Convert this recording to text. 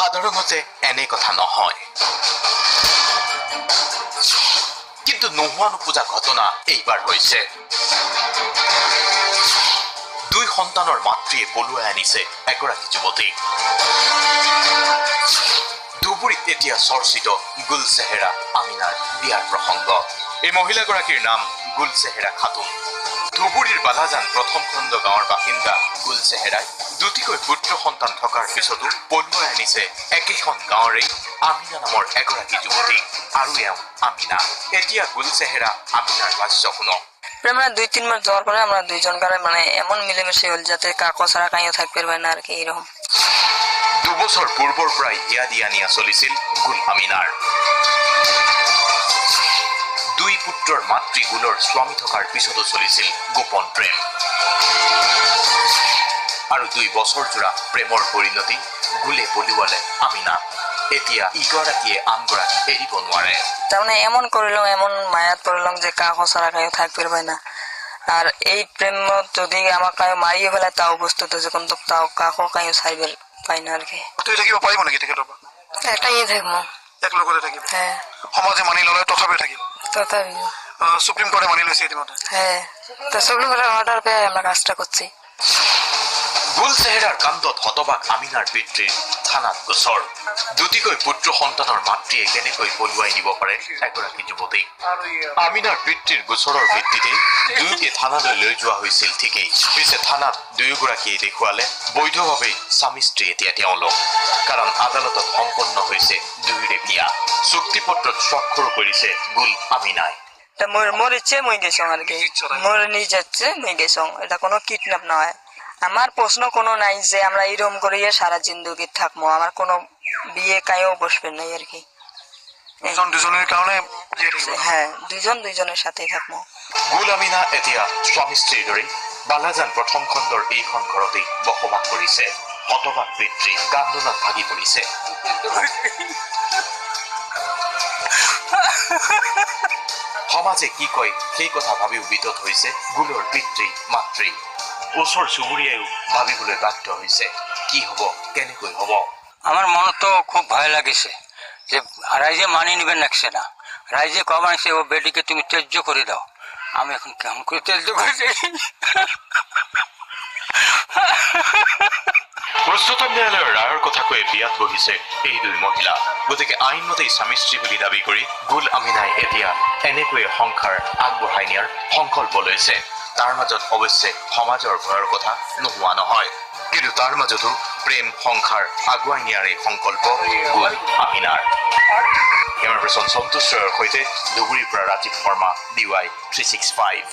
সাধাৰণতে এনে কথা নহয়, কিন্তু নোহোৱা নোপোজা ঘটনা এইবাৰ হৈছে। দুই সন্তানৰ মাতৃয়ে পলুৱাই আনিছে এগৰাকী যুৱতীক। ধুবুৰীত এতিয়া চৰ্চিত গুলচেহেৰা আমিনাৰ বিয়াৰ প্ৰসংগ। এই মহিলাগৰাকীৰ নাম গুলচেহেৰা খাতুন। ধুবুৰীৰ বালাজান প্ৰথম খণ্ড গাঁৱৰ বাসিন্দা গুলচেহেৰাই দুটিকৈ পুত্ৰ সন্তান থকাৰ পিছতো পলুৱাই আনিছে একেখন গাঁৱৰে আমিনা নামৰ এগৰাকী যুৱতী। আৰু এওঁ আমিনা। এতিয়া গুলচেহেৰা আমিনার ভাষ্য শুনক। আমরা 2-3 মাস যাওয়ার পরে আমরা দুইজন কারে মানে এমন মিলেমিশে হল যাতে কাকো ছাড়া কাইও থাকতে পারবে না আর কি এরকম। 2 বছৰ পূৰ্বৰ পৰাই হিয়া দিয়া নিয়া চলিছিল গুল আমিনাৰ। দুই পুত্ৰৰ মাতৃ গুলৰ স্বামী থকাৰ পিছতো চলিছিল গোপন প্ৰেম। আৰু 2 বছৰ জোৰা প্ৰেমৰ পৰিণতি গুলে পলুৱালে আমিনা। এতিয়া ইগৰাকীয়ে আনগৰাকী এৰিব নোৱাৰে। তাৰমানে এমন কৰিলং, এমন মায়াত পৰিলং যে কাকো ছাড়া কাইও থাকতে পারবে না। আর এই প্রেমত যদি আমার কাইও মারিয়ে ফেলে তাও বস্তুতে যখন তো তাও কাকো কাইও ছাড়বে পাই না আর কি। তুই থাকিব পাৰিব নেকি তেখেতৰ পৰা? একটা ইয়ে থাকবো। এক লগতে থাকিব? হ্যাঁ। সমাজে মানি ললে তথাপি থাকিব? তথাপি। সুপ্রিম কোর্টে মানি লৈছে ইতিমধ্যে? হ্যাঁ, তো সুপ্রিম কোর্টের অর্ডার পেয়ে আমরা কাজটা করছি। গুলচেহেৰাৰ কাণ্ডত হতবাক আমিনাৰ পিতৃৰ থানাত গোচৰ। দুটিকৈ পুত্ৰ সন্তানৰ মাতৃয়ে কেনেকৈ পলুৱাই নিব পাৰে এগৰাকী যুৱতীক। আমিনাৰ পিতৃৰ গোচৰৰ ভিত্তিতে দুয়োকে থানালৈ লৈ যোৱা হৈছিল ঠিকেই। পিছে থানাত দুয়োগৰাকীয়ে দেখুৱালে বৈধভাৱে স্বামী স্ত্ৰী এতিয়া তেওঁলোক। কাৰণ আদালতত সম্পন্ন হৈছে দুয়োৰে বিয়া। চুক্তিপত্ৰত স্বাক্ষৰো কৰিছে গুল আমিনাই। মোর ইচ্ছে মই গেছং আর কি। মোর নিজ ইচ্ছে মই গেছং। এটা কোনো কিডন্যাপ নয়। আমার প্রশ্ন কোনো নাই যে আমরা এরকম করিয়ে সারা জিন্দগি থাকবো। আমার কোনো বিয়ে কাইও বসবে নাই আর কি। দুজনের কারণে হ্যাঁ, দুজন দুইজনের সাথেই থাকবো। গুল আমিনা এতিয়া স্বামী স্ত্ৰীৰ দৰে বালাজান প্ৰথম খণ্ডৰ এইখন ঘৰতেই বসবাস কৰিছে। হতবাক পিতৃ কান্দোনত ভাগি পৰিছে। সমাজে কি কয় সেই কথা ভাবিও বিতত হৈছে গুলৰ পিতৃ মাতৃ। ওচৰ চুবুৰীয়াইও ভাবিবলৈ বাধ্য হৈছে কি হব, কেনেকৈ হব। আমার মনে তো খুব ভয় লাগিছে যে রাইজে মানি নিবেন লাগছে না। রাইজে কম আনছে ও বেটিকে তুমি ত্যায্য করে দাও। আমি এখন কেমন করে ত্যায্য করেছি। উচ্চতম ন্যায়ালয়ৰ ৰায়ৰ কথা কৈ বিয়াত বহিছে এই দুই মহিলা। গতিকে আইনমতেই স্বামী স্ত্ৰী বুলি দাবী কৰি গুল আমিনাই এতিয়া এনেকৈয়ে সংসাৰ আগবঢ়াই নিয়াৰ সংকল্প লৈছে। তাৰ মাজত অৱশ্যে সমাজৰ ভয়ৰ কথা নোহোৱা নহয়। কিন্তু তাৰ মাজতো প্ৰেম সংসাৰ আগুৱাই নিয়াৰ এই সংকল্প গুল আমিনাৰ। কেমেৰা পাৰ্চন সন্তোষ ৰয়ৰ সৈতে ধুবুৰীৰ পৰা ৰাজীৱ শৰ্মা, DY 365।